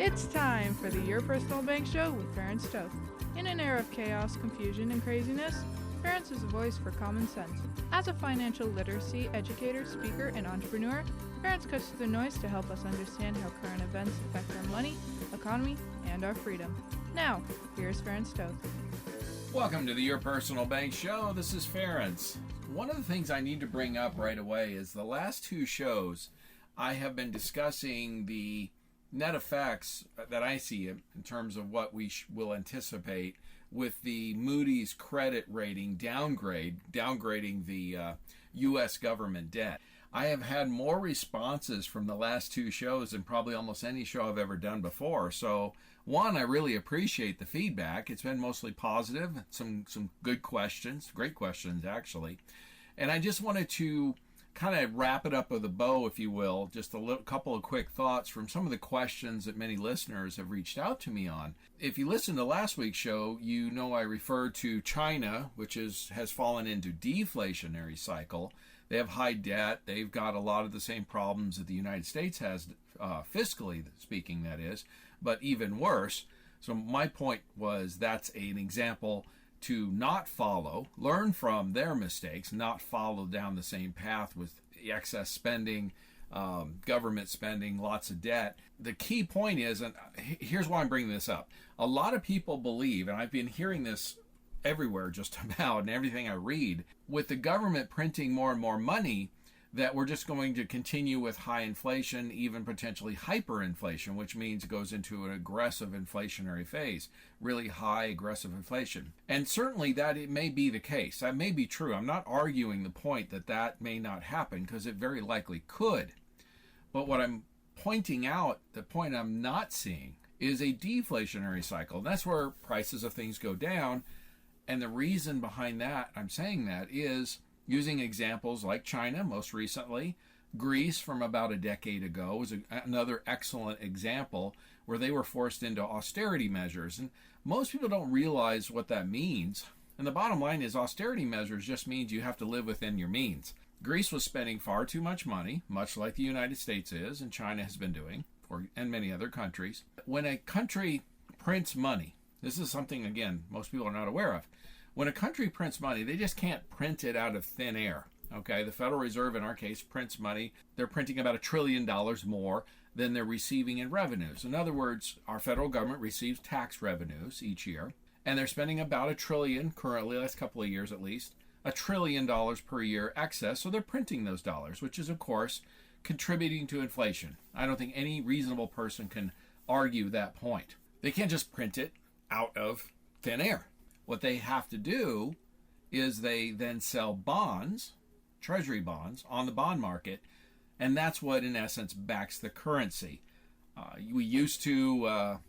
It's time for the Your Personal Bank Show with Ferenc. In an era of chaos, confusion, and craziness, Ferenc is a voice for common sense. As a financial literacy educator, speaker, and entrepreneur, Ferenc cuts through the noise to help us understand how current events affect our money, economy, and our freedom. Now, here's Ferenc. Welcome to the Your Personal Bank Show. This is Ferenc. One of the things I need to bring up right away is the last two shows I have been discussing the net effects that I see in terms of what we will anticipate with the Moody's credit rating downgrading the U.S. government debt. I have had more responses from the last two shows than probably almost any show I've ever done before. So, one, I really appreciate the feedback. It's been mostly positive, some good questions, great questions actually. And I just wanted to kind of wrap it up with a bow, if you will, just a couple of quick thoughts from some of the questions that many listeners have reached out to me on. If you listened to last week's show, you know I referred to China, which has fallen into deflationary cycle. They have high debt. They've got a lot of the same problems that the United States has, fiscally speaking, that is, but even worse. So my point was that's an example to not follow, learn from their mistakes, not follow down the same path with excess spending, government spending, lots of debt. The key point is, and here's why I'm bringing this up, a lot of people believe, and I've been hearing this everywhere just about and everything I read, with the government printing more and more money, that we're just going to continue with high inflation, even potentially hyperinflation, which means it goes into an aggressive inflationary phase, really high aggressive inflation. And certainly that it may be the case. That may be true. I'm not arguing the point that that may not happen, because it very likely could. But what I'm pointing out, the point I'm not seeing, is a deflationary cycle. That's where prices of things go down. And the reason behind that, I'm saying that, is using examples like China most recently. Greece from about a decade ago was another excellent example where they were forced into austerity measures. And most people don't realize what that means. And the bottom line is austerity measures just means you have to live within your means. Greece was spending far too much money, much like the United States is and China has been doing, and many other countries. When a country prints money, this is something, again, most people are not aware of. When a country prints money, they just can't print it out of thin air. Okay, the Federal Reserve, in our case, prints money. They're printing about $1 trillion more than they're receiving in revenues. In other words, our federal government receives tax revenues each year, and they're spending about $1 trillion currently, last couple of years at least, $1 trillion per year excess. So they're printing those dollars, which is, of course, contributing to inflation. I don't think any reasonable person can argue that point. They can't just print it out of thin air. What they have to do is they then sell bonds, treasury bonds, on the bond market, and that's what, in essence, backs the currency. We used to,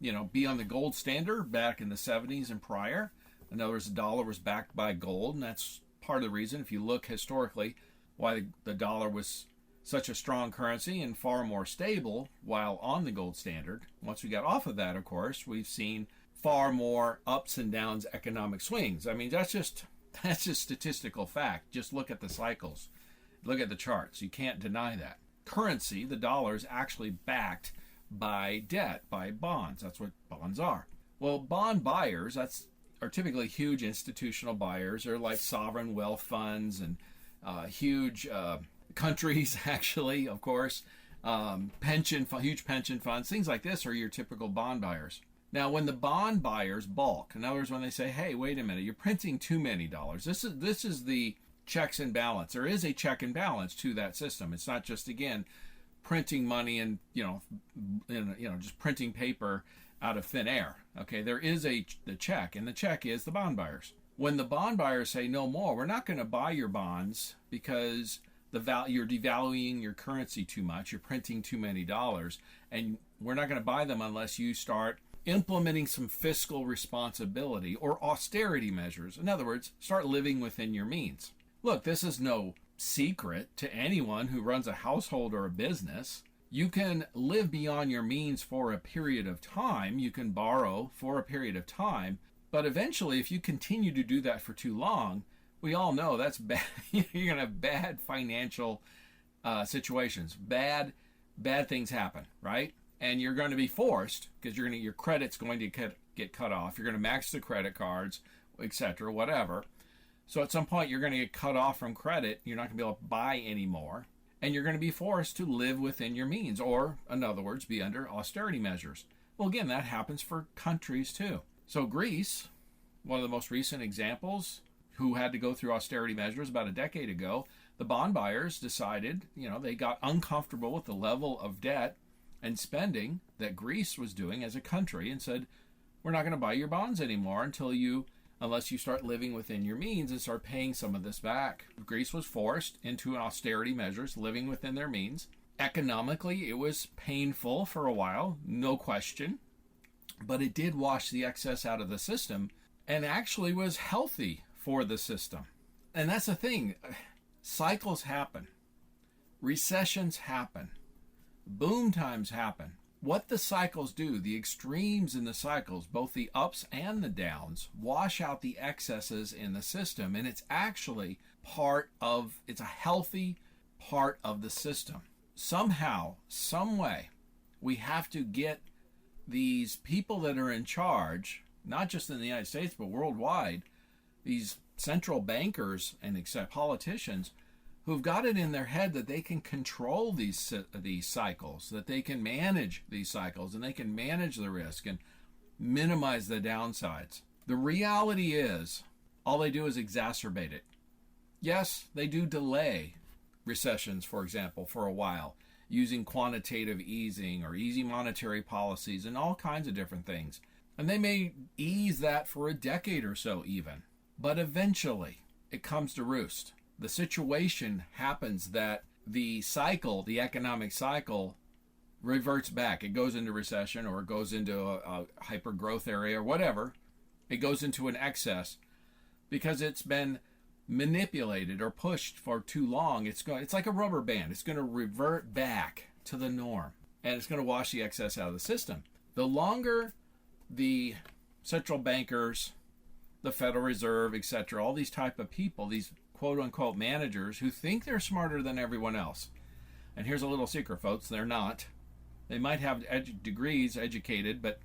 be on the gold standard back in the 70s and prior. In other words, the dollar was backed by gold, and that's part of the reason, if you look historically, why the dollar was such a strong currency and far more stable while on the gold standard. Once we got off of that, of course, we've seen far more ups and downs, economic swings. I mean, that's just statistical fact. Just look at the cycles. Look at the charts. You can't deny that. Currency, the dollar, is actually backed by debt, by bonds. That's what bonds are. Well, bond buyers, are typically huge institutional buyers. They're like sovereign wealth funds and huge countries, actually, of course. Huge pension funds, things like this are your typical bond buyers. Now, when the bond buyers balk, in other words, when they say, hey, wait a minute, you're printing too many dollars, this is the checks and balance. There is a check and balance to that system. It's not just, again, printing money and, just printing paper out of thin air. Okay, there is the check, and the check is the bond buyers. When the bond buyers say, no more, we're not going to buy your bonds because you're devaluing your currency too much, you're printing too many dollars, and we're not going to buy them unless you start implementing some fiscal responsibility or austerity measures. In other words, start living within your means. Look, this is no secret to anyone who runs a household or a business. You can live beyond your means for a period of time. You can borrow for a period of time. But eventually, if you continue to do that for too long, we all know that's bad. You're going to have bad financial situations. Bad things happen, right? and you're going to be forced, because your credit's going to get cut off. You're going to max the credit cards, etc., whatever. So at some point, you're going to get cut off from credit. You're not going to be able to buy anymore. And you're going to be forced to live within your means, or, in other words, be under austerity measures. Well, again, that happens for countries too. So Greece, one of the most recent examples, who had to go through austerity measures about a decade ago, the bond buyers decided, they got uncomfortable with the level of debt and spending that Greece was doing as a country and said, we're not going to buy your bonds anymore unless you start living within your means and start paying some of this back. Greece was forced into austerity measures, living within their means. Economically, it was painful for a while, no question, but it did wash the excess out of the system and actually was healthy for the system. And that's the thing. Cycles happen. Recessions happen. Boom times happen. What the cycles do, the extremes in the cycles, both the ups and the downs, wash out the excesses in the system. And it's actually it's a healthy part of the system. Somehow, some way, we have to get these people that are in charge, not just in the United States, but worldwide, these central bankers and except politicians, who've got it in their head that they can control these cycles, that they can manage these cycles, and they can manage the risk and minimize the downsides. The reality is, all they do is exacerbate it. Yes, they do delay recessions, for example, for a while, using quantitative easing or easy monetary policies and all kinds of different things. And they may ease that for a decade or so even. But eventually, it comes to roost. The situation happens that the cycle, the economic cycle, reverts back. It goes into recession, or it goes into a hyper-growth area, or whatever. It goes into an excess because it's been manipulated or pushed for too long. It's like a rubber band. It's going to revert back to the norm, and it's going to wash the excess out of the system. The longer the central bankers, the Federal Reserve, etc., all these type of people, these quote-unquote managers who think they're smarter than everyone else. And here's a little secret, folks. They're not. They might have degrees, educated, but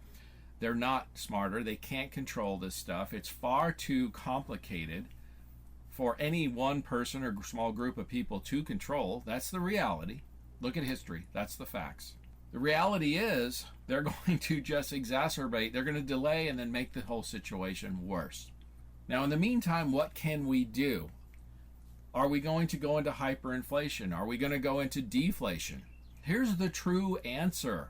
they're not smarter. They can't control this stuff. It's far too complicated for any one person or small group of people to control. That's the reality. Look at history. That's the facts. The reality is they're going to just exacerbate. They're going to delay and then make the whole situation worse. Now, in the meantime, what can we do? Are we going to go into hyperinflation? Are we going to go into deflation? Here's the true answer.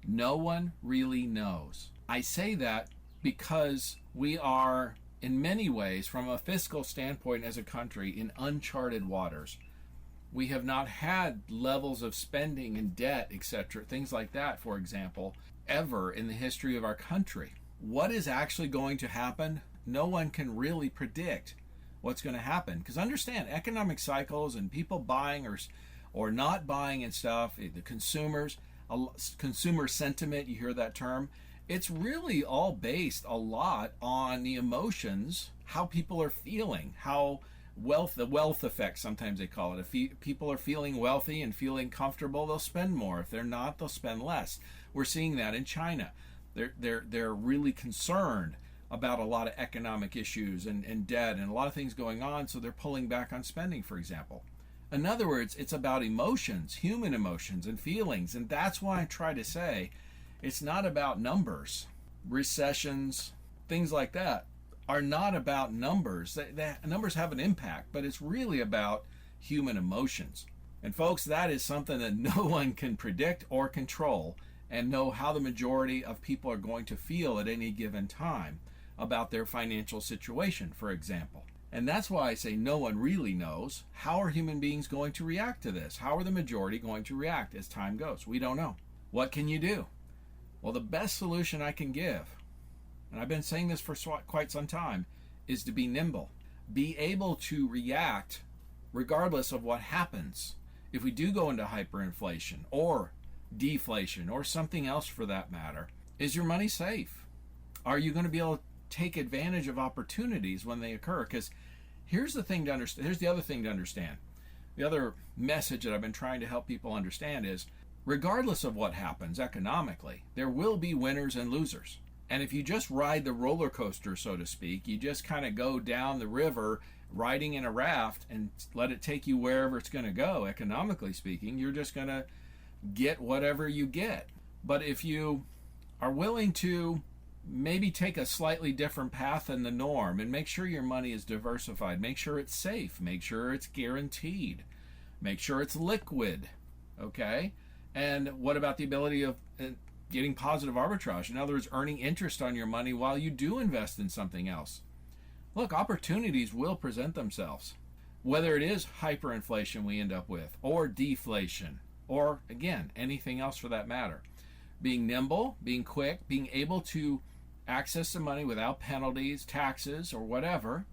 No one really knows. I say that because we are, in many ways, from a fiscal standpoint as a country, in uncharted waters. We have not had levels of spending and debt, etc., things like that, for example, ever in the history of our country. What is actually going to happen? No one can really predict what's going to happen. Because understand, economic cycles and people buying or not buying and stuff, the consumers, consumer sentiment, you hear that term, it's really all based a lot on the emotions, how people are feeling, how the wealth effect, sometimes they call it. If people are feeling wealthy and feeling comfortable, they'll spend more. If they're not, they'll spend less. We're seeing that in China. They're really concerned about a lot of economic issues and debt and a lot of things going on, so they're pulling back on spending, for example. In other words, it's about emotions, human emotions and feelings, and that's why I try to say it's not about numbers. Recessions, things like that are not about numbers. Numbers have an impact, but it's really about human emotions. And folks, that is something that no one can predict or control and know how the majority of people are going to feel at any given time about their financial situation, for example. And that's why I say no one really knows. How are human beings going to react to this? How are the majority going to react as time goes? We don't know. What can you do? Well, the best solution I can give, and I've been saying this for quite some time, is to be nimble. Be able to react regardless of what happens. If we do go into hyperinflation or deflation or something else for that matter, is your money safe? Are you going to be able to take advantage of opportunities when they occur? Because here's the thing to understand. Here's the other thing to understand. The other message that I've been trying to help people understand is regardless of what happens economically, there will be winners and losers. And if you just ride the roller coaster, so to speak, you just kind of go down the river riding in a raft and let it take you wherever it's going to go, economically speaking, you're just going to get whatever you get. But if you are willing to maybe take a slightly different path than the norm and make sure your money is diversified, make sure it's safe, make sure it's guaranteed, make sure it's liquid, okay? And what about the ability of getting positive arbitrage? In other words, earning interest on your money while you do invest in something else. Look, opportunities will present themselves, whether it is hyperinflation we end up with, or deflation, or again, anything else for that matter. Being nimble, being quick, being able to access the money without penalties, taxes, or whatever,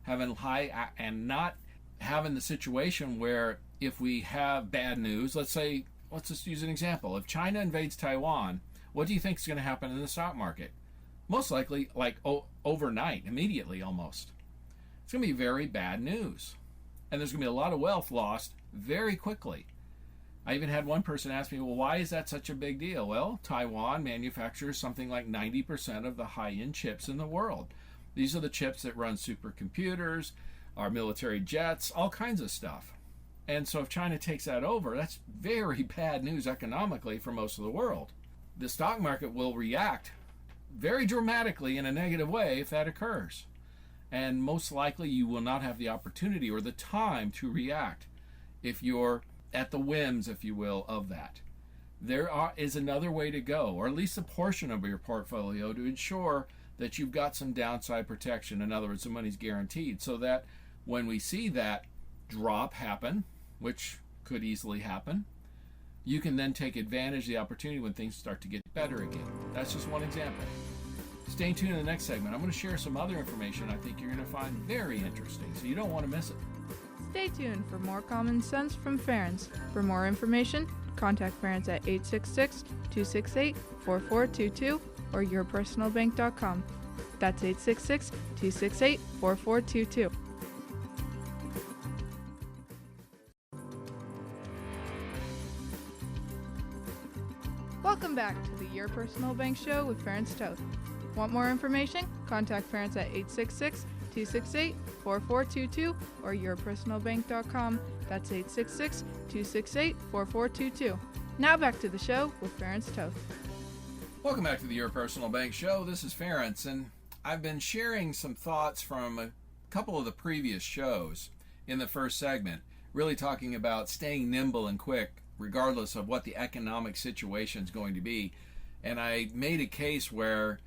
having high and not having the situation where if we have bad news, let's just use an example. If China invades Taiwan, what do you think is going to happen in the stock market? Most likely, overnight, immediately almost. It's going to be very bad news. And there's going to be a lot of wealth lost very quickly. I even had one person ask me, well, why is that such a big deal? Well, Taiwan manufactures something like 90% of the high-end chips in the world. These are the chips that run supercomputers, our military jets, all kinds of stuff. And so if China takes that over, that's very bad news economically for most of the world. The stock market will react very dramatically in a negative way if that occurs. And most likely you will not have the opportunity or the time to react if you're at the whims, if you will, of that. There is another way to go, or at least a portion of your portfolio, to ensure that you've got some downside protection. In other words, the money's guaranteed, so that when we see that drop happen, which could easily happen, you can then take advantage of the opportunity when things start to get better again. That's just one example. Stay tuned in the next segment. I'm going to share some other information I think you're going to find very interesting, so you don't want to miss it. Stay tuned for more common sense from Ferenc. For more information, contact Ferenc at 866-268-4422 or yourpersonalbank.com. That's 866-268-4422. Welcome back to the Your Personal Bank Show with Ferenc Toth. Want more information? Contact Ferenc at 866-268-4422 or yourpersonalbank.com. That's 866-268-4422. Now back to the show with Ferenc Toth. Welcome back to the Your Personal Bank Show. This is Ferenc, and I've been sharing some thoughts from a couple of the previous shows in the first segment, really talking about staying nimble and quick regardless of what the economic situation is going to be. And I made a case where,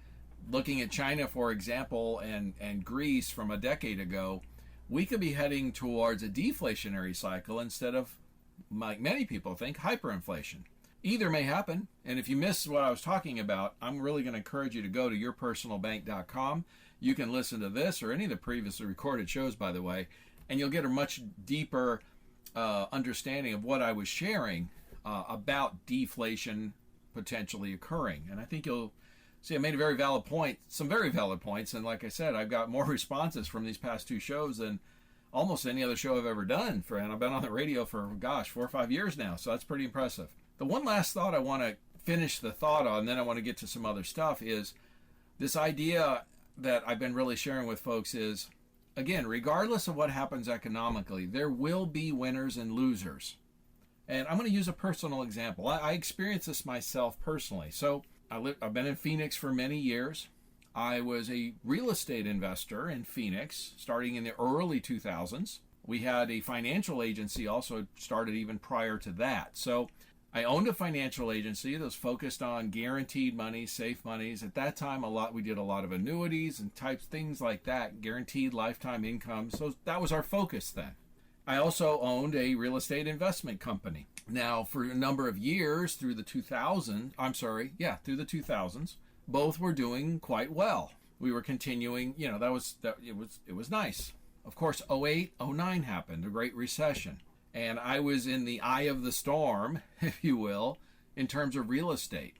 looking at China, for example, and Greece from a decade ago, we could be heading towards a deflationary cycle instead of, like many people think, hyperinflation. Either may happen, and if you missed what I was talking about, I'm really going to encourage you to go to yourpersonalbank.com. You can listen to this or any of the previously recorded shows, by the way, and you'll get a much deeper understanding of what I was sharing about deflation potentially occurring. And I think you'll see I made a very valid point, some very valid points, and like I said, I've got more responses from these past two shows than almost any other show I've ever done. And I've been on the radio for, 4 or 5 years now, so that's pretty impressive. The one last thought I want to finish the thought on, then I want to get to some other stuff, is this idea that I've been really sharing with folks is, again, regardless of what happens economically, there will be winners and losers. And I'm going to use a personal example. I experienced this myself personally. So I've been in Phoenix for many years. I was a real estate investor in Phoenix starting in the early 2000s. We had a financial agency also started even prior to that. So I owned a financial agency that was focused on guaranteed money, safe monies. At that time, we did a lot of annuities and things like that, guaranteed lifetime income. So that was our focus then. I also owned a real estate investment company. Now, for a number of years through the 2000s, both were doing quite well. We were continuing, it was nice. Of course, 08, 09 happened, the Great Recession. And I was in the eye of the storm, if you will, in terms of real estate.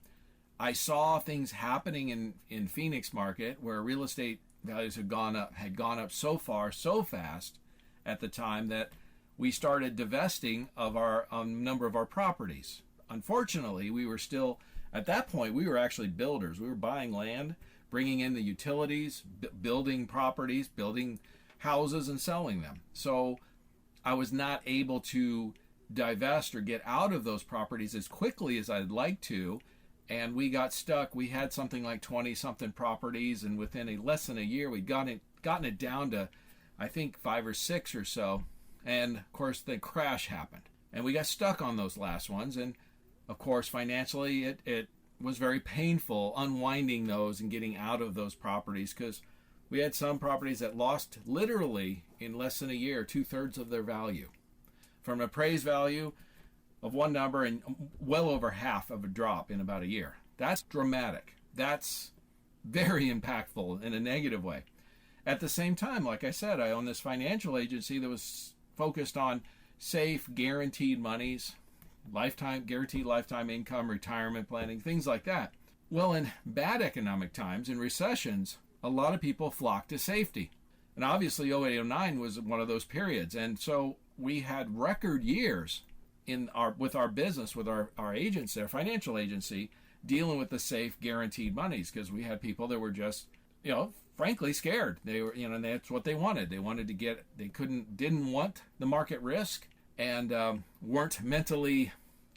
I saw things happening in Phoenix market where real estate values had gone up so fast at the time that we started divesting of a number of our properties. unfortunately, we were still, at that point, we were actually builders. We were buying land, bringing in the utilities, building properties, building houses and selling them. So I was not able to divest or get out of those properties as quickly as I'd like to. And we got stuck. We had something like 20 something properties, and within less than a year, we'd gotten it down to, I think, 5 or 6 or so. And of course, the crash happened, and we got stuck on those last ones. And of course, financially, it was very painful unwinding those and getting out of those properties, because we had some properties that lost literally in less than a year 2/3 of their value, from an appraised value of one number and well over half of a drop in about a year. That's dramatic. That's very impactful in a negative way. At the same time, like I said, I own this financial agency that was focused on safe, guaranteed monies, guaranteed lifetime income, retirement planning, things like that. Well, in bad economic times, in recessions, a lot of people flock to safety. And obviously 0809 was one of those periods. And so we had record years with our business, with our agency, our financial agency, dealing with the safe, guaranteed monies, because we had people that were just, frankly scared. They were, and that's what they wanted. They wanted to didn't want the market risk, and weren't mentally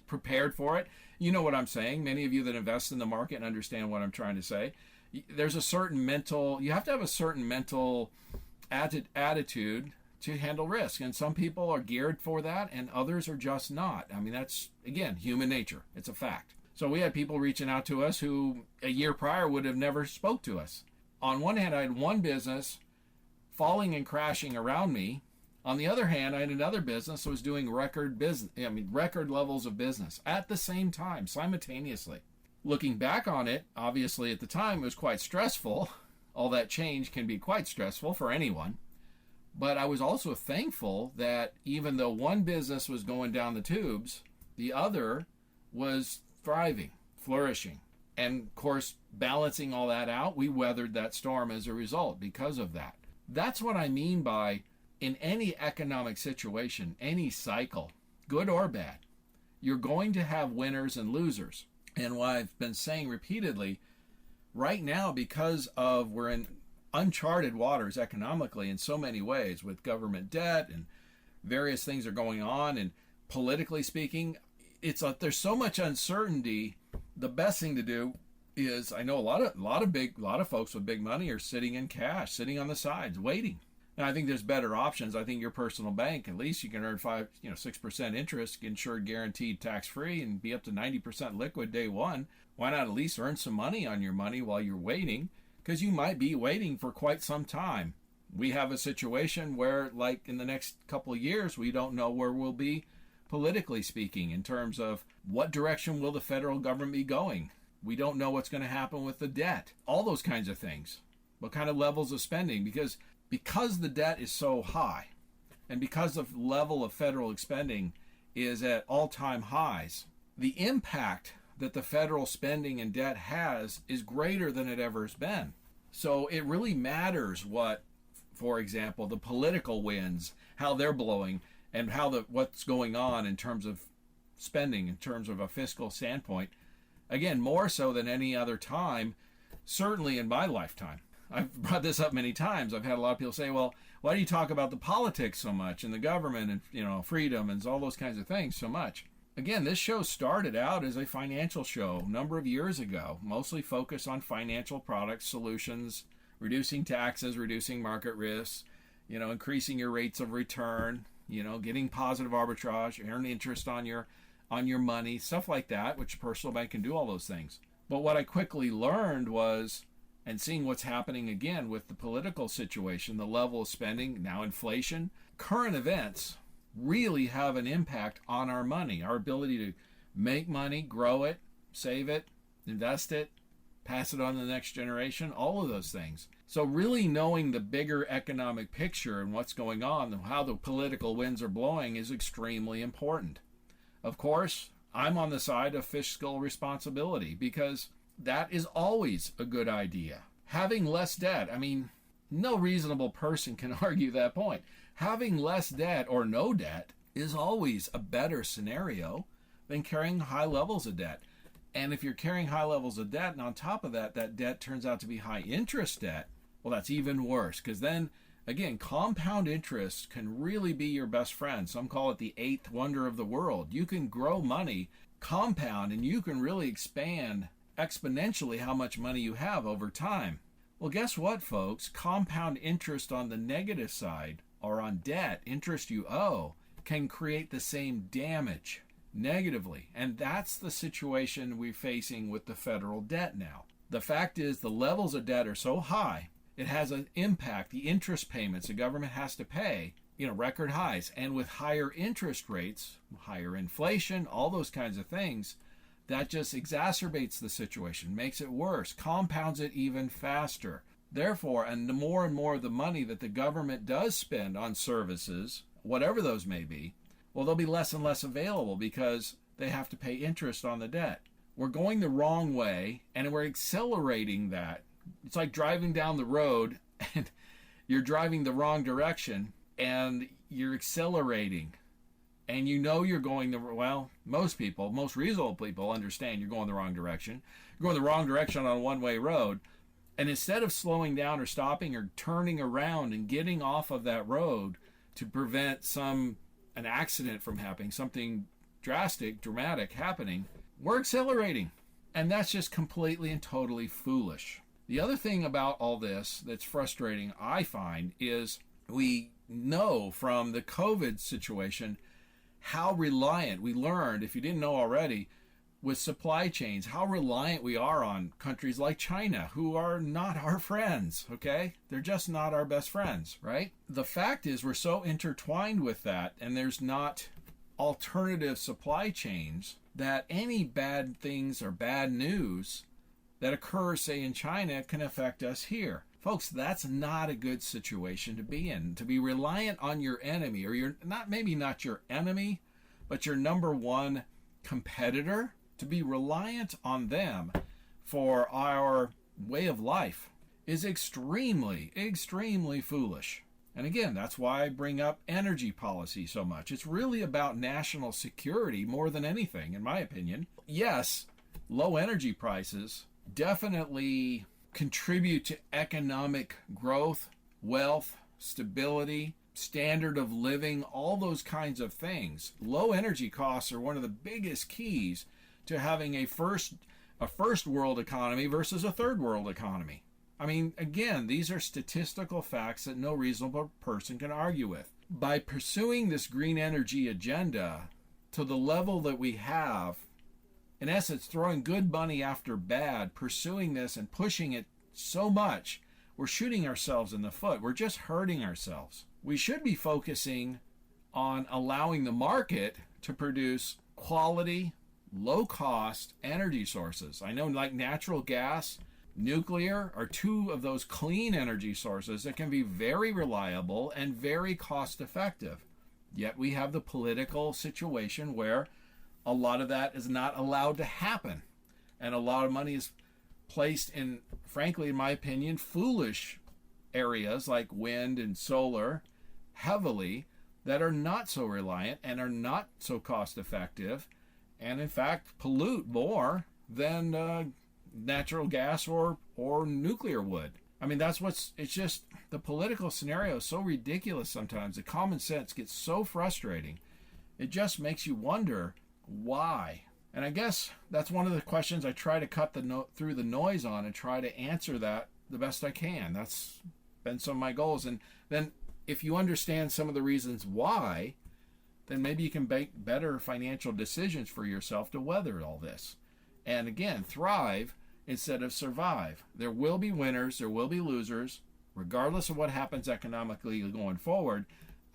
prepared for it. You know what I'm saying? Many of you that invest in the market and understand what I'm trying to say. There's a certain you have to have a certain mental attitude to handle risk. And some people are geared for that, and others are just not. I mean, that's, again, human nature. It's a fact. So we had people reaching out to us who a year prior would have never spoke to us. On one hand, I had one business falling and crashing around me. On the other hand, I had another business that was doing record levels of business at the same time, simultaneously. Looking back on it, obviously at the time it was quite stressful. All that change can be quite stressful for anyone. But I was also thankful that even though one business was going down the tubes, the other was thriving, flourishing. And of course, balancing all that out, we weathered that storm as a result because of that. That's what I mean by, in any economic situation, any cycle, good or bad, you're going to have winners and losers. And what I've been saying repeatedly, right now, because we're in uncharted waters economically in so many ways, with government debt and various things are going on, and politically speaking, there's so much uncertainty. The best thing to do is, I know a lot of folks with big money are sitting in cash, sitting on the sides, waiting. And I think there's better options. I think your personal bank, at least you can earn 6% interest, insured, guaranteed, tax-free, and be up to 90% liquid day one. Why not at least earn some money on your money while you're waiting? Because you might be waiting for quite some time. We have a situation where, like in the next couple of years, we don't know where we'll be politically speaking, in terms of what direction will the federal government be going. We don't know what's going to happen with the debt, all those kinds of things. What kind of levels of spending? Because the debt is so high, and because the level of federal spending is at all-time highs, the impact that the federal spending and debt has is greater than it ever has been. So it really matters what, for example, the political winds, how they're blowing, and what's going on in terms of spending, in terms of a fiscal standpoint. Again, more so than any other time, certainly in my lifetime. I've brought this up many times. I've had a lot of people say, well, why do you talk about the politics so much, and the government, and freedom, and all those kinds of things so much? Again, this show started out as a financial show a number of years ago, mostly focused on financial products, solutions, reducing taxes, reducing market risks, increasing your rates of return, getting positive arbitrage, earning interest on your money, stuff like that, which a personal bank can do all those things. But what I quickly learned was, and seeing what's happening again with the political situation, the level of spending, now inflation, current events really have an impact on our money, our ability to make money, grow it, save it, invest it, pass it on to the next generation, all of those things. So really knowing the bigger economic picture and what's going on and how the political winds are blowing is extremely important. Of course, I'm on the side of fiscal responsibility, because that is always a good idea. Having less debt, no reasonable person can argue that point. Having less debt or no debt is always a better scenario, than carrying high levels of debt. And if you're carrying high levels of debt, and on top of that, that debt turns out to be high interest debt, well, that's even worse, because then, again, compound interest can really be your best friend. Some call it the eighth wonder of the world. You can grow money, compound, and you can really expand exponentially how much money you have over time. Well, guess what, folks? Compound interest on the negative side, or on debt, interest you owe, can create the same damage negatively. And that's the situation we're facing with the federal debt now. The fact is the levels of debt are so high, it has an impact. The interest payments the government has to pay, record highs. And with higher interest rates, higher inflation, all those kinds of things, that just exacerbates the situation, makes it worse, compounds it even faster. Therefore, and the more of the money that the government does spend on services, whatever those may be, well, they'll be less and less available because they have to pay interest on the debt. We're going the wrong way, and we're accelerating that. It's like driving down the road, and you're driving the wrong direction, and you're accelerating. And you're going most reasonable people understand you're going the wrong direction. You're going the wrong direction on a one-way road. And instead of slowing down or stopping or turning around and getting off of that road to prevent an accident from happening, something dramatic happening, we're accelerating. And that's just completely and totally foolish. The other thing about all this that's frustrating, I find, is we know from the COVID situation how reliant we learned, if you didn't know already, with supply chains, how reliant we are on countries like China, who are not our friends, okay? They're just not our best friends, right? The fact is we're so intertwined with that, and there's not alternative supply chains, that any bad things or bad news that occurs, say, in China can affect us here. Folks, that's not a good situation to be in. To be reliant on your enemy, or maybe not your enemy, but your number one competitor, to be reliant on them for our way of life is extremely, extremely foolish. And again, that's why I bring up energy policy so much. It's really about national security more than anything, in my opinion. Yes, low energy prices definitely contribute to economic growth, wealth, stability, standard of living, all those kinds of things. Low energy costs are one of the biggest keys to having a first world economy versus a third world economy. I mean, again, these are statistical facts that no reasonable person can argue with. By pursuing this green energy agenda to the level that we have, in essence, throwing good money after bad, pursuing this and pushing it so much, we're shooting ourselves in the foot. We're just hurting ourselves. We should be focusing on allowing the market to produce quality, low-cost energy sources. I know, like natural gas, nuclear are two of those clean energy sources that can be very reliable and very cost-effective. Yet we have the political situation where a lot of that is not allowed to happen. And a lot of money is placed in, frankly, in my opinion, foolish areas like wind and solar heavily that are not so reliant and are not so cost-effective, and in fact pollute more than natural gas or nuclear would. I mean, it's just the political scenario is so ridiculous sometimes. The common sense gets so frustrating. It just makes you wonder why. And I guess that's one of the questions I try to cut through the noise on and try to answer that the best I can. That's been some of my goals. And then if you understand some of the reasons why, then maybe you can make better financial decisions for yourself to weather all this. And again, thrive instead of survive. There will be winners, there will be losers, regardless of what happens economically going forward.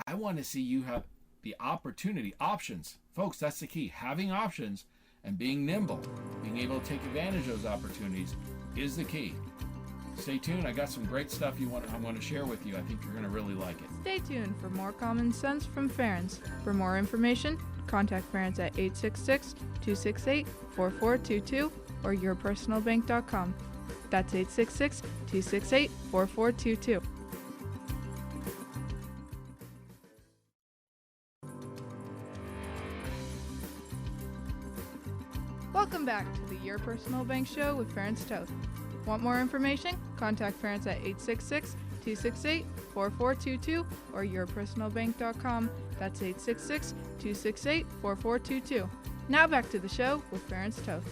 I want to see you have the options. Folks, that's the key. Having options and being nimble, being able to take advantage of those opportunities is the key. Stay tuned. I got some great stuff I want to share with you. I think you're going to really like it. Stay tuned for more common sense from Ferenc. For more information, contact Ferenc at 866-268-4422 or yourpersonalbank.com. That's 866-268-4422. Welcome back to the Your Personal Bank Show with Ferenc. Want more information? Contact Ferenc at 866-268-4422 or yourpersonalbank.com. That's 866-268-4422. Now back to the show with Ferenc.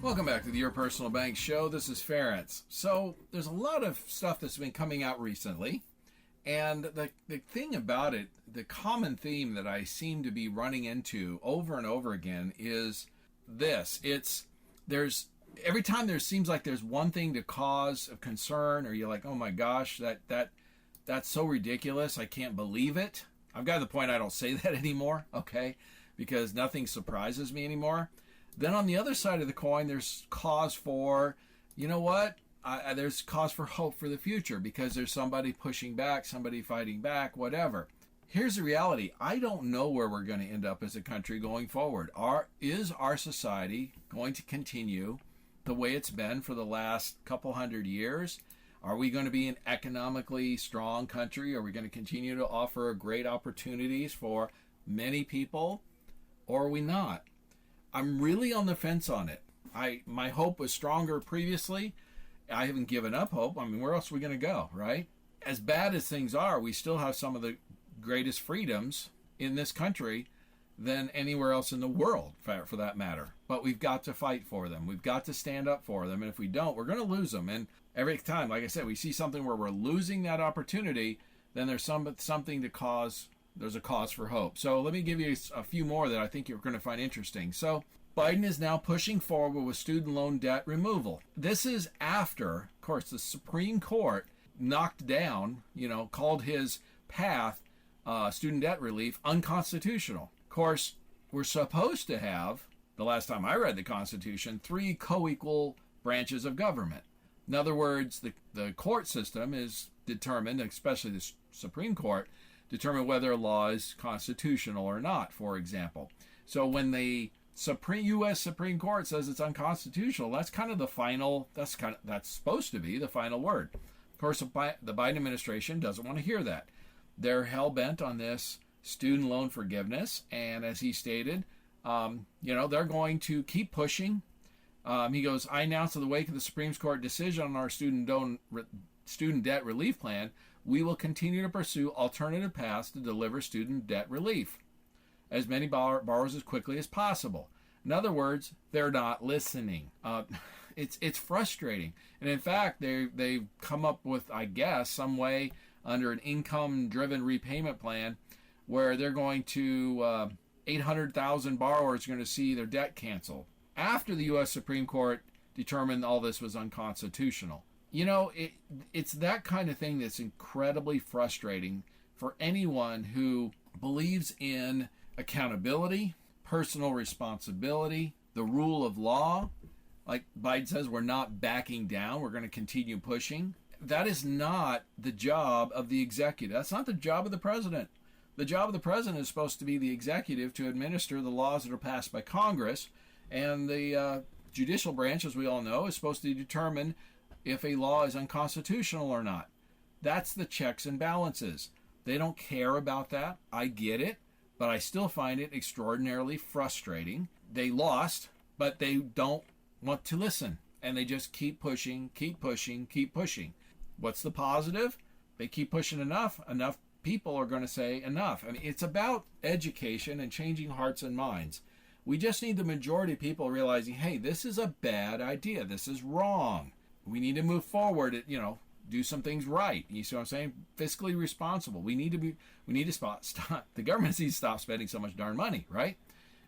Welcome back to the Your Personal Bank Show. This is Ferenc. So there's a lot of stuff that's been coming out recently. And the thing about it, the common theme that I seem to be running into over and over again is this. Every time there seems like there's one thing to cause a concern, or you're like, oh my gosh, that's so ridiculous, I can't believe it. I've got to the point I don't say that anymore, okay, because nothing surprises me anymore. Then on the other side of the coin, there's cause for, you know what, there's cause for hope for the future because there's somebody pushing back, somebody fighting back, whatever. Here's the reality. I don't know where we're going to end up as a country going forward. Is our society going to continue the way it's been for the last couple hundred years? Are we going to be an economically strong country? Are we going to continue to offer great opportunities for many people? Or are we not? I'm really on the fence on it. My hope was stronger previously. I haven't given up hope. I mean, where else are we going to go, right? As bad as things are, we still have some of the greatest freedoms in this country than anywhere else in the world, for that matter. But we've got to fight for them. We've got to stand up for them. And if we don't, we're going to lose them. And every time, like I said, we see something where we're losing that opportunity, then there's something to cause, there's a cause for hope. So let me give you a few more that I think you're going to find interesting. So Biden is now pushing forward with student loan debt removal. This is after, of course, the Supreme Court knocked down, called his path, student debt relief, unconstitutional. Of course, we're supposed to have, the last time I read the Constitution, 3 co-equal branches of government. In other words, the court system is determined, especially the Supreme Court, determine whether a law is constitutional or not, for example. So when the U.S. Supreme Court says it's unconstitutional, that's kind of the final, that's supposed to be the final word. Of course, the Biden administration doesn't want to hear that. They're hell-bent on this student loan forgiveness, and as he stated, they're going to keep pushing. He goes, I announced in the wake of the Supreme Court decision on our student debt relief plan, we will continue to pursue alternative paths to deliver student debt relief as many borrowers as quickly as possible. In other words, they're not listening. It's frustrating. And in fact, they've come up with, I guess, some way under an income-driven repayment plan where they're going to 800,000 borrowers are going to see their debt canceled after the U.S. Supreme Court determined all this was unconstitutional. It's that kind of thing that's incredibly frustrating for anyone who believes in accountability, personal responsibility, the rule of law. Like Biden says, we're not backing down. We're going to continue pushing. That is not the job of the executive. That's not the job of the president. The job of the president is supposed to be the executive to administer the laws that are passed by Congress, and the judicial branch, as we all know, is supposed to determine if a law is unconstitutional or not. That's the checks and balances. They don't care about that. I get it, but I still find it extraordinarily frustrating. They lost, but they don't want to listen, and they just keep pushing, keep pushing, keep pushing. What's the positive? They keep pushing enough people are going to say enough. I mean, it's about education and changing hearts and minds. We just need the majority of people realizing, hey, this is a bad idea. This is wrong. We need to move forward, do some things right. You see what I'm saying? Fiscally responsible. We need to stop. The government needs to stop spending so much darn money, right?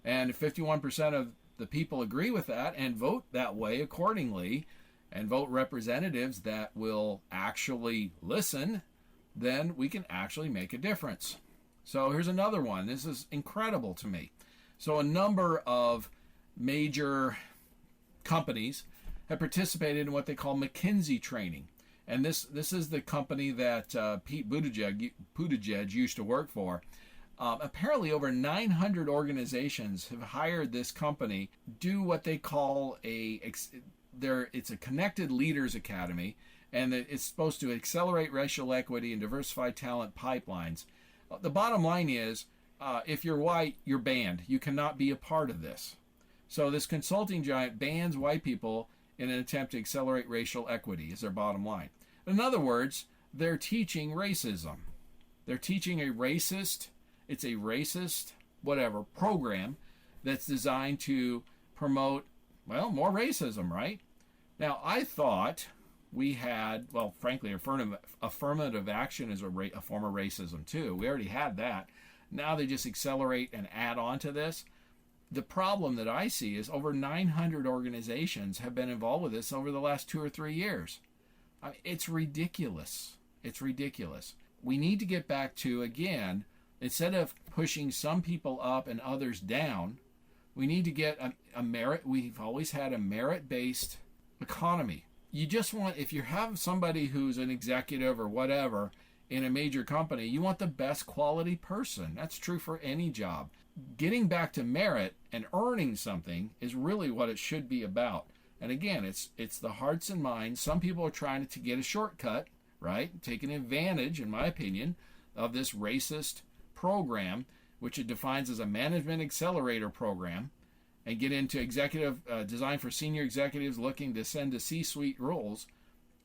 And if 51% of the people agree with that and vote that way accordingly and vote representatives that will actually listen, then we can actually make a difference. So here's another one. This is incredible to me. So a number of major companies have participated in what they call McKinsey training. And this is the company that Pete Buttigieg used to work for. Apparently over 900 organizations have hired this company do what they call it's a connected leaders academy, and it's supposed to accelerate racial equity and diversify talent pipelines. The bottom line is, if you're white, you're banned. You cannot be a part of this. So this consulting giant bans white people in an attempt to accelerate racial equity is their bottom line. In other words, they're teaching racism. They're teaching it's a racist, whatever, program that's designed to promote, well, more racism, right? Now, I thought we had, well, frankly, affirmative action is a form of racism too. We already had that. Now they just accelerate and add on to this. The problem that I see is over 900 organizations have been involved with this over the last 2 or 3 years. I mean, it's ridiculous. It's ridiculous. We need to get back to, again, instead of pushing some people up and others down, we need to get a merit. We've always had a merit-based economy. You just want, if you have somebody who's an executive or whatever in a major company, you want the best quality person. That's true for any job. Getting back to merit and earning something is really what it should be about. And again, it's the hearts and minds. Some people are trying to get a shortcut, right? Taking advantage, in my opinion, of this racist program, which it defines as a management accelerator program, and get into executive design for senior executives looking to ascend to C-suite roles.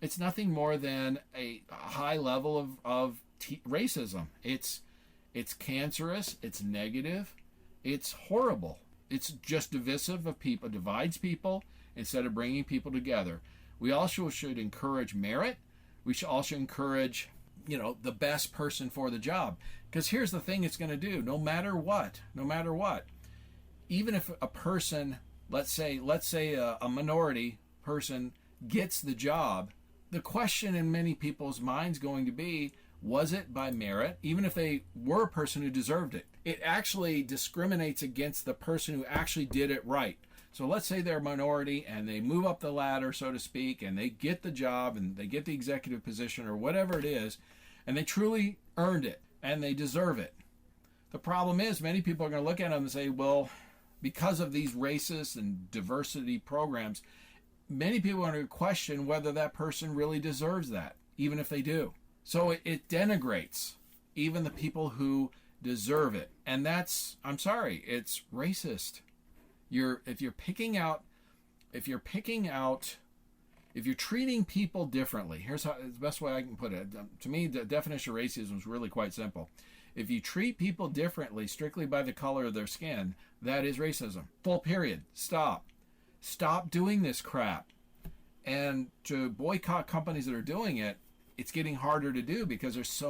It's nothing more than a high level of racism. It's cancerous. It's negative. It's horrible. It's just divisive of people, divides people instead of bringing people together. We also should encourage merit. We should also encourage, the best person for the job. Because here's the thing it's going to do. No matter what, even if a person, let's say a minority person gets the job, the question in many people's minds going to be, was it by merit? Even if they were a person who deserved it, it actually discriminates against the person who actually did it right. So let's say they're a minority and they move up the ladder, so to speak, and they get the job and they get the executive position or whatever it is, and they truly earned it and they deserve it. The problem is many people are going to look at them and say, well, because of these racist and diversity programs, many people are going to question whether that person really deserves that, even if they do. So it denigrates even the people who deserve it. And that's, I'm sorry, it's racist. If you're treating people differently, here's the best way I can put it. To me, the definition of racism is really quite simple. If you treat people differently strictly by the color of their skin, that is racism. Full period. Stop doing this crap. And to boycott companies that are doing it, it's getting harder to do because there's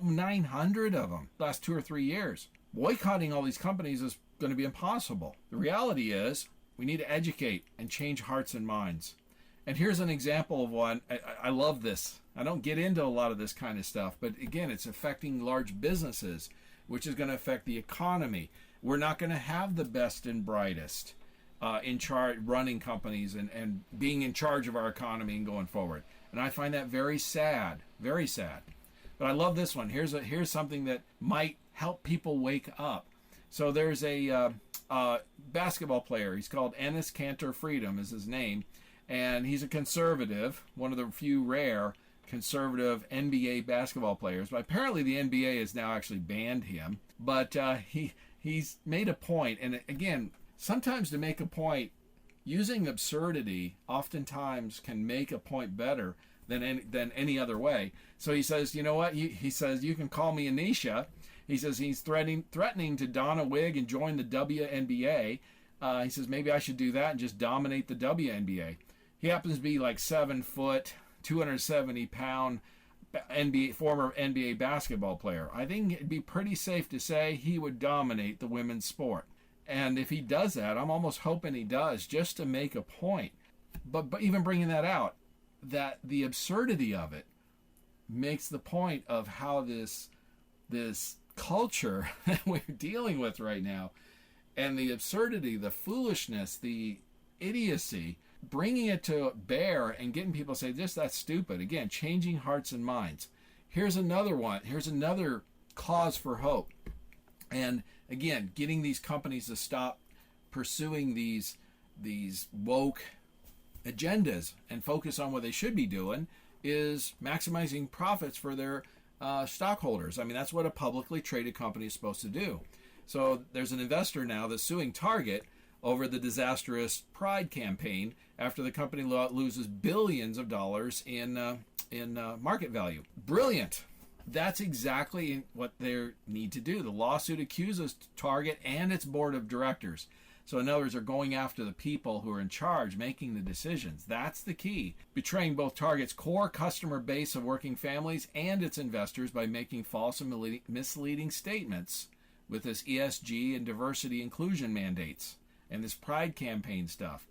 900 of them last 2 or 3 years. Boycotting all these companies is going to be impossible. The reality is we need to educate and change hearts and minds. And here's an example of one. I love this. I don't get into a lot of this kind of stuff, but again, it's affecting large businesses, which is going to affect the economy. We're not going to have the best and brightest in charge running companies and being in charge of our economy and going forward. And I find that very sad, very sad. But I love this one. Here's something that might help people wake up. So there's a basketball player. He's called Enes Kanter Freedom is his name. And he's a conservative, one of the few rare conservative NBA basketball players. But apparently the NBA has now actually banned him. But he's made a point. And again, sometimes to make a point, using absurdity oftentimes can make a point better than any other way. So he says, you know what? He says, you can call me Anisha. He says he's threatening to don a wig and join the WNBA. He says maybe I should do that and just dominate the WNBA. He happens to be like 7 foot, 270 pound former NBA basketball player. I think it'd be pretty safe to say he would dominate the women's sport. And if he does that, I'm almost hoping he does, just to make a point. But even bringing that out, that the absurdity of it makes the point of how this culture that we're dealing with right now, and the absurdity, the foolishness, the idiocy, bringing it to bear and getting people to say, that's stupid. Again, changing hearts and minds. Here's another one. Here's another cause for hope. And again, getting these companies to stop pursuing these woke agendas and focus on what they should be doing is maximizing profits for their stockholders. I mean, that's what a publicly traded company is supposed to do. So there's an investor now that's suing Target over the disastrous Pride campaign after the company loses billions of dollars in market value. Brilliant. That's exactly what they need to do. The lawsuit accuses Target and its board of directors. So in other words, they're going after the people who are in charge, making the decisions. That's the key. Betraying both Target's core customer base of working families and its investors by making false and misleading statements with this ESG and diversity inclusion mandates and this Pride campaign stuff.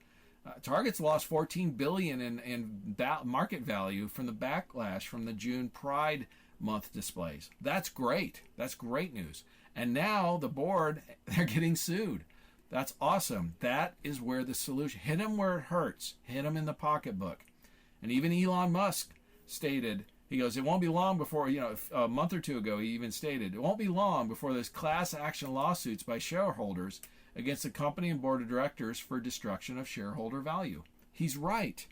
Target's lost $14 billion in market value from the backlash from the June Pride Month displays. That's great. That's great news. And now the board, they're getting sued. That's awesome. That is where the solution. Hit them where it hurts. Hit them in the pocketbook. And even Elon Musk stated, he goes, it won't be long before, a month or two ago, he even stated, it won't be long before there's class action lawsuits by shareholders against the company and board of directors for destruction of shareholder value. He's right.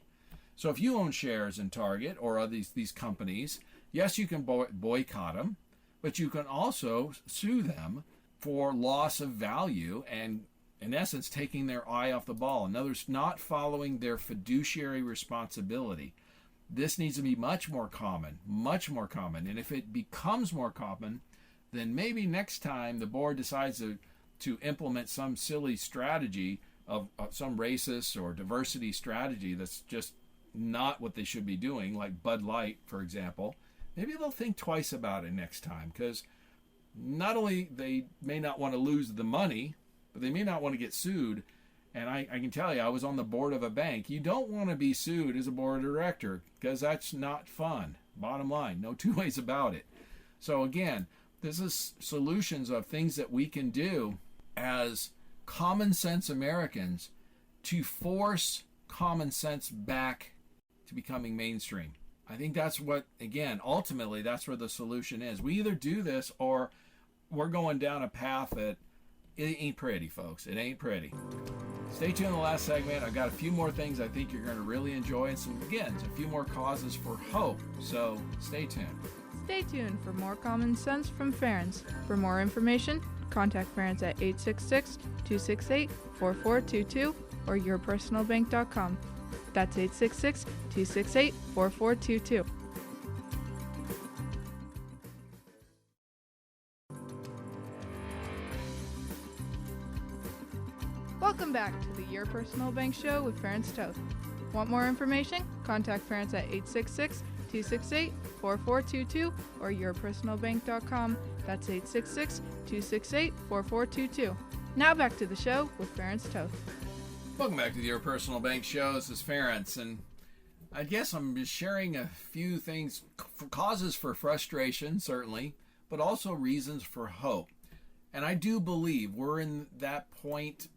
So if you own shares in Target or these companies, yes, you can boycott them, but you can also sue them for loss of value and, in essence, taking their eye off the ball. In other words, not following their fiduciary responsibility. This needs to be much more common. And if it becomes more common, then maybe next time the board decides to implement some silly strategy of some racist or diversity strategy that's just not what they should be doing, like Bud Light, for example, maybe they'll think twice about it next time, because not only they may not want to lose the money, but they may not want to get sued. And I can tell you, I was on the board of a bank. You don't want to be sued as a board director because that's not fun. Bottom line, no two ways about it. So again, this is solutions of things that we can do as common sense Americans to force common sense back to becoming mainstream. I think that's what, again, ultimately, that's where the solution is. We either do this or we're going down a path that it ain't pretty, folks. It ain't pretty. Stay tuned in the last segment. I've got a few more things I think you're going to really enjoy, and a few more causes for hope. So stay tuned. Stay tuned for more common sense from Ferenc. For more information, contact Ferenc at 866-268-4422 or yourpersonalbank.com. That's 866-268-4422. Welcome back to the Your Personal Bank Show with Ferenc Toth. Want more information? Contact Ferenc at 866-268-4422 or yourpersonalbank.com. That's 866-268-4422. Now back to the show with Ferenc Toth. Welcome back to the Your Personal Bank Show. This is Ferenc, and I guess I'm just sharing a few things, causes for frustration, certainly, but also reasons for hope. And I do believe we're in that point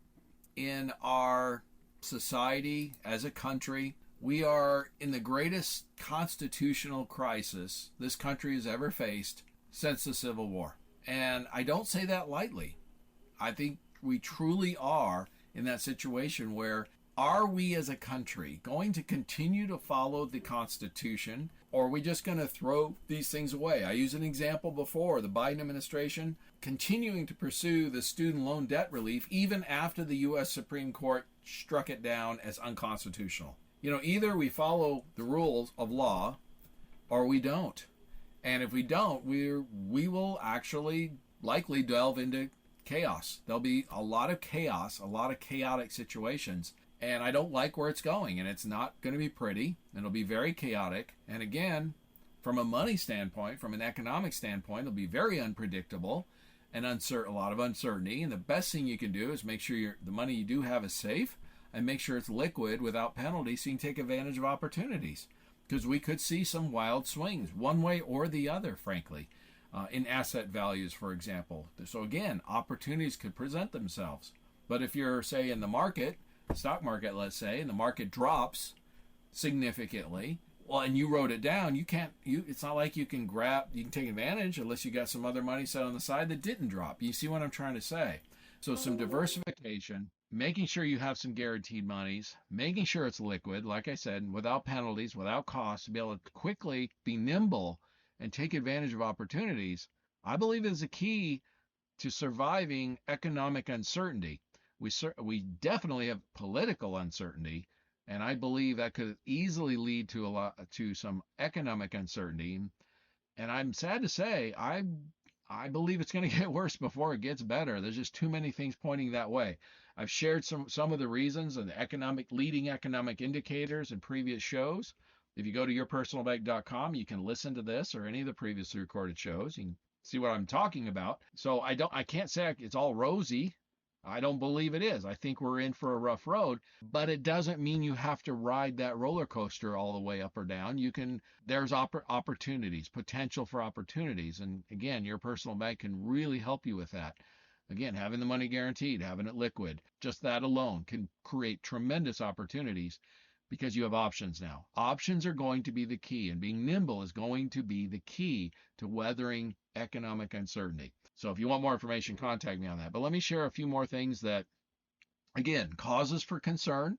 in our society as a country. We are in the greatest constitutional crisis this country has ever faced since the Civil War. And I don't say that lightly. I think we truly are in that situation where, are we as a country going to continue to follow the Constitution, or are we just going to throw these things away? I used an example before, the Biden administration continuing to pursue the student loan debt relief even after the U.S. Supreme Court struck it down as unconstitutional. Either we follow the rules of law or we don't. And if we don't, we will actually likely delve into chaos. There'll be a lot of chaos, a lot of chaotic situations. And I don't like where it's going. And it's not going to be pretty. It'll be very chaotic. And again, from a money standpoint, from an economic standpoint, it'll be very unpredictable and a lot of uncertainty. And the best thing you can do is make sure the money you do have is safe and make sure it's liquid without penalties so you can take advantage of opportunities. Because we could see some wild swings one way or the other, frankly, in asset values, for example. So again, opportunities could present themselves. But if you're, say, in the market, stock market, let's say, and the market drops significantly, well, and you wrote it down, it's not like you can take advantage unless you got some other money set on the side that didn't drop. You see what I'm trying to say? So some diversification, making sure you have some guaranteed monies, making sure it's liquid, like I said, without penalties, without costs, to be able to quickly be nimble and take advantage of opportunities, I believe is a key to surviving economic uncertainty. We definitely have political uncertainty, and I believe that could easily lead to some economic uncertainty. And I'm sad to say, I believe it's going to get worse before it gets better. There's just too many things pointing that way. I've shared some of the reasons and the leading economic indicators in previous shows. If you go to yourpersonalbank.com, you can listen to this or any of the previously recorded shows. You can see what I'm talking about. So I can't say it's all rosy. I don't believe it is. I think we're in for a rough road, but it doesn't mean you have to ride that roller coaster all the way up or down. There's opportunities, potential for opportunities. And again, your personal bank can really help you with that. Again, having the money guaranteed, having it liquid, just that alone can create tremendous opportunities because you have options now. Options are going to be the key, and being nimble is going to be the key to weathering economic uncertainty. So if you want more information, contact me on that. But let me share a few more things that, again, causes for concern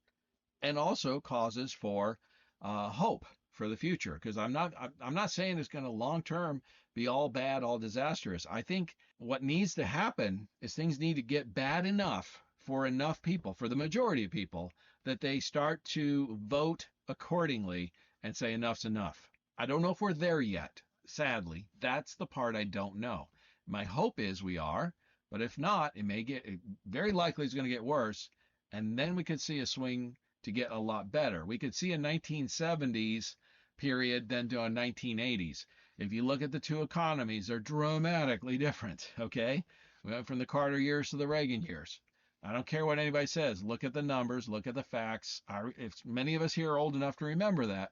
and also causes for hope for the future. Because I'm not saying it's going to long term be all bad, all disastrous. I think what needs to happen is things need to get bad enough for enough people, for the majority of people, that they start to vote accordingly and say enough's enough. I don't know if we're there yet. Sadly, that's the part I don't know. My hope is we are, but if not, it very likely is going to get worse, and then we could see a swing to get a lot better. We could see a 1970s period then to a 1980s. If you look at the two economies, they're dramatically different, okay? We went from the Carter years to the Reagan years. I don't care what anybody says. Look at the numbers, look at the facts. If many of us here are old enough to remember that,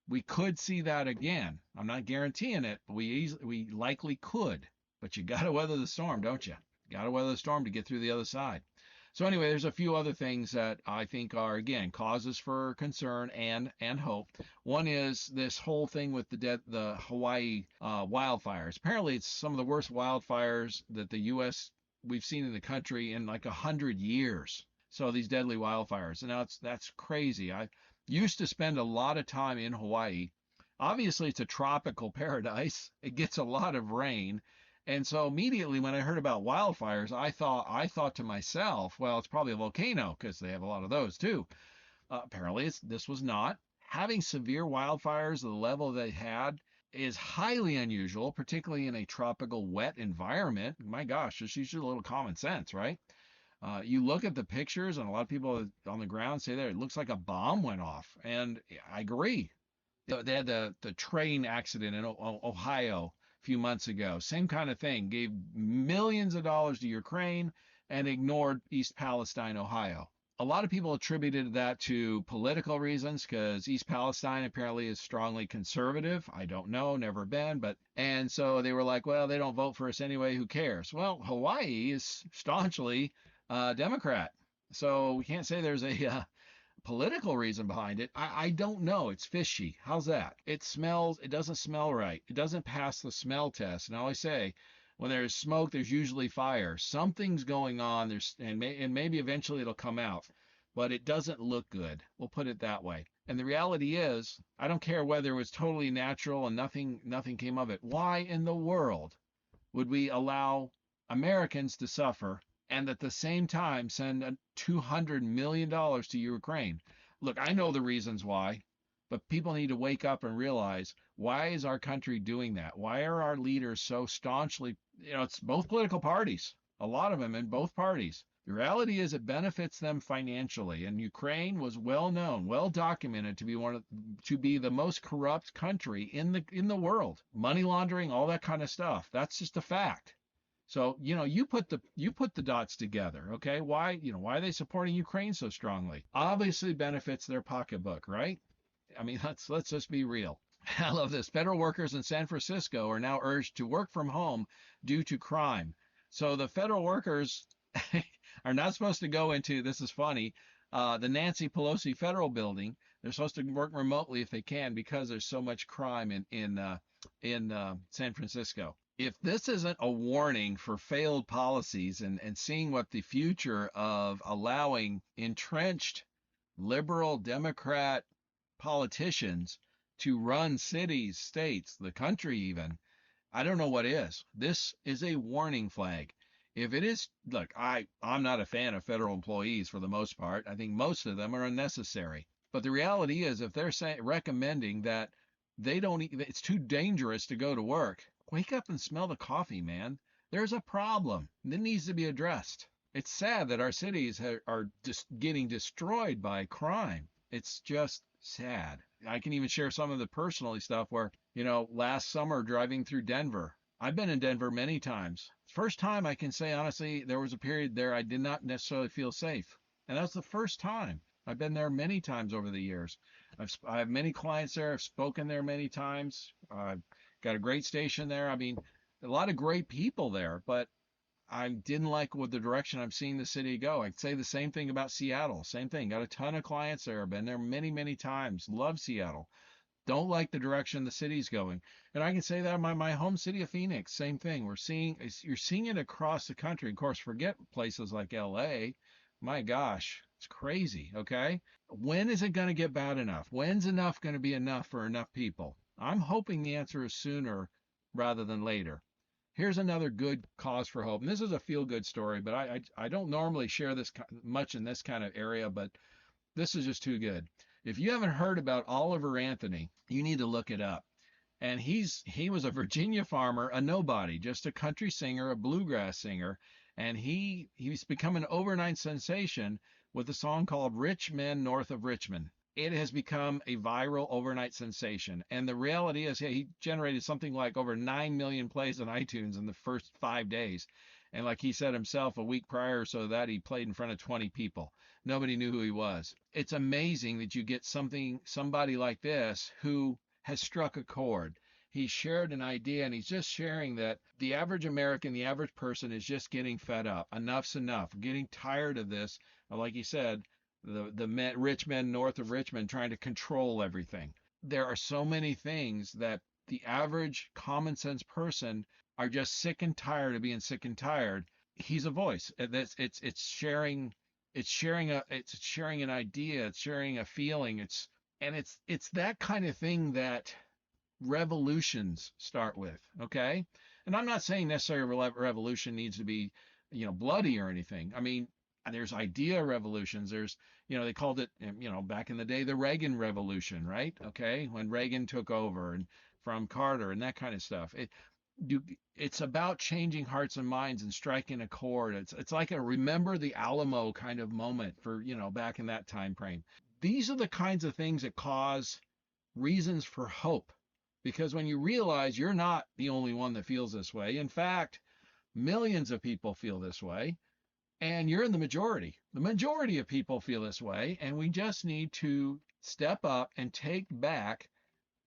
we could see that again. I'm not guaranteeing it, but we likely could. But you got to weather the storm, don't you? Got to weather the storm to get through the other side. So anyway, there's a few other things that I think are, again, causes for concern and hope. One is this whole thing with the Hawaii wildfires. Apparently, it's some of the worst wildfires that the U.S. we've seen in the country in like 100 years. So these deadly wildfires. And now that's crazy. I used to spend a lot of time in Hawaii. Obviously, it's a tropical paradise. It gets a lot of rain. And so immediately when I heard about wildfires, I thought to myself, well, it's probably a volcano because they have a lot of those too. Apparently, this was not. Having severe wildfires at the level they had is highly unusual, particularly in a tropical wet environment. My gosh, just use your little common sense, right? You look at the pictures, and a lot of people on the ground say it looks like a bomb went off. And I agree. They had the train accident in Ohio few months ago. Same kind of thing. Gave millions of dollars to Ukraine and ignored East Palestine, Ohio. A lot of people attributed that to political reasons because East Palestine apparently is strongly conservative. I don't know, never been, and so they were like, well, they don't vote for us anyway, who cares? Well, Hawaii is staunchly Democrat. So we can't say there's a political reason behind it. I don't know. It's fishy. How's that? It doesn't smell right. It doesn't pass the smell test. And I always say, when there's smoke, there's usually fire. Something's going on. And maybe eventually it'll come out, but it doesn't look good. We'll put it that way. And the reality is, I don't care whether it was totally natural and nothing came of it. Why in the world would we allow Americans to suffer and at the same time send $200 million to Ukraine? Look, I know the reasons why, but people need to wake up and realize, why is our country doing that? Why are our leaders so staunchly, it's both political parties, a lot of them in both parties. The reality is it benefits them financially, and Ukraine was well known, well documented to be the most corrupt country in the world. Money laundering, all that kind of stuff. That's just a fact. So, you put the dots together, okay? Why are they supporting Ukraine so strongly? Obviously benefits their pocketbook, right? I mean, let's just be real. I love this. Federal workers in San Francisco are now urged to work from home due to crime. So the federal workers are not supposed to go into, this is funny, the Nancy Pelosi federal building. They're supposed to work remotely if they can because there's so much crime in San Francisco. If this isn't a warning for failed policies and seeing what the future of allowing entrenched liberal Democrat politicians to run cities, states, the country even, I don't know what is. This is a warning flag. If it is, look, I'm not a fan of federal employees for the most part. I think most of them are unnecessary. But the reality is, if they're recommending that they don't, it's too dangerous to go to work, wake up and smell the coffee, man. There's a problem that needs to be addressed. It's sad that our cities are just getting destroyed by crime. It's just sad. I can even share some of the personal stuff where, last summer driving through Denver, I've been in Denver many times. First time I can say honestly, there was a period there I did not necessarily feel safe. And that's the first time. I've been there many times over the years. I have many clients there. I've spoken there many times. I've got a great station there. I mean, a lot of great people there, but I didn't like what the direction I'm seeing the city go. I'd say the same thing about Seattle. Same thing. Got a ton of clients there. Been there many, many times. Love Seattle. Don't like the direction the city's going. And I can say that my home city of Phoenix, same thing. You're seeing it across the country. Of course, forget places like LA. My gosh, it's crazy. Okay. When is it going to get bad enough? When's enough going to be enough for enough people? I'm hoping the answer is sooner rather than later. Here's another good cause for hope. And this is a feel-good story, but I don't normally share this much in this kind of area, but this is just too good. If you haven't heard about Oliver Anthony, you need to look it up. And he was a Virginia farmer, a nobody, just a country singer, a bluegrass singer, and he's become an overnight sensation with a song called Rich Men North of Richmond. It has become a viral overnight sensation. And the reality is he generated something like over 9 million plays on iTunes in the first 5 days. And like he said himself, a week prior or so that he played in front of 20 people. Nobody knew who he was. It's amazing that you get somebody like this who has struck a chord. He shared an idea, and he's just sharing that the average American, the average person is just getting fed up. Enough's enough. We're getting tired of this. Like he said, the rich men north of Richmond trying to control everything. There are so many things that the average common sense person are just sick and tired of being sick and tired. He's a voice. It's sharing an idea, it's sharing a feeling. It's that kind of thing that revolutions start with, okay? And I'm not saying necessarily revolution needs to be, bloody or anything. I mean, there's idea revolutions. There's, they called it, back in the day, the Reagan Revolution, right? Okay, when Reagan took over and from Carter and that kind of stuff. It's about changing hearts and minds and striking a chord. It's like a remember the Alamo kind of moment for, back in that time frame. These are the kinds of things that cause reasons for hope. Because when you realize you're not the only one that feels this way, in fact, millions of people feel this way, and you're in the majority. The majority of people feel this way, and we just need to step up and take back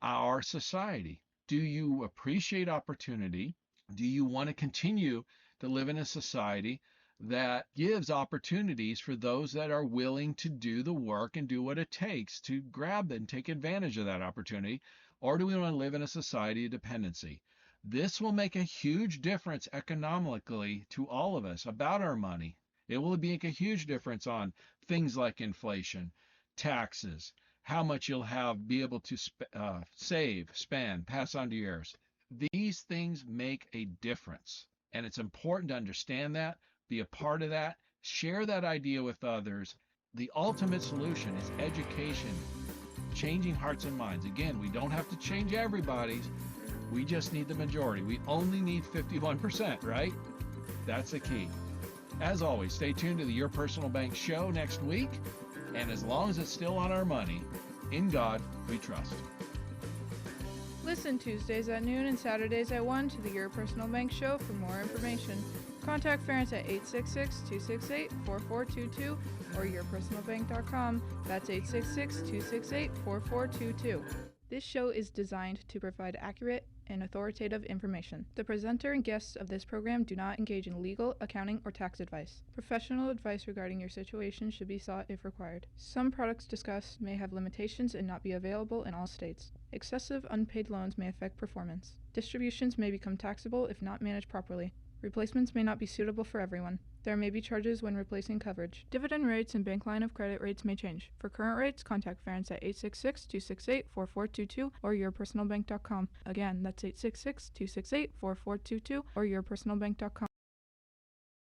our society. Do you appreciate opportunity? Do you want to continue to live in a society that gives opportunities for those that are willing to do the work and do what it takes to grab and take advantage of that opportunity? Or do we want to live in a society of dependency? This will make a huge difference economically to all of us about our money. It will make a huge difference on things like inflation, taxes, how much you'll be able to save, spend, pass on to your heirs. These things make a difference. And it's important to understand that, be a part of that, share that idea with others. The ultimate solution is education, changing hearts and minds. Again, we don't have to change everybody's. We just need the majority. We only need 51%, right? That's the key. As always, stay tuned to the Your Personal Bank show next week. And as long as it's still on our money, in God we trust. Listen Tuesdays at noon and Saturdays at 1 to the Your Personal Bank show for more information. Contact Ferenc at 866-268-4422 or yourpersonalbank.com. That's 866-268-4422. This show is designed to provide accurate and authoritative information. The presenter and guests of this program do not engage in legal, accounting, or tax advice. Professional advice regarding your situation should be sought if required. Some products discussed may have limitations and not be available in all states. Excessive unpaid loans may affect performance. Distributions may become taxable if not managed properly. Replacements may not be suitable for everyone. There may be charges when replacing coverage. Dividend rates and bank line of credit rates may change. For current rates, contact Ferenc at 866-268-4422 or yourpersonalbank.com. Again, that's 866-268-4422 or yourpersonalbank.com.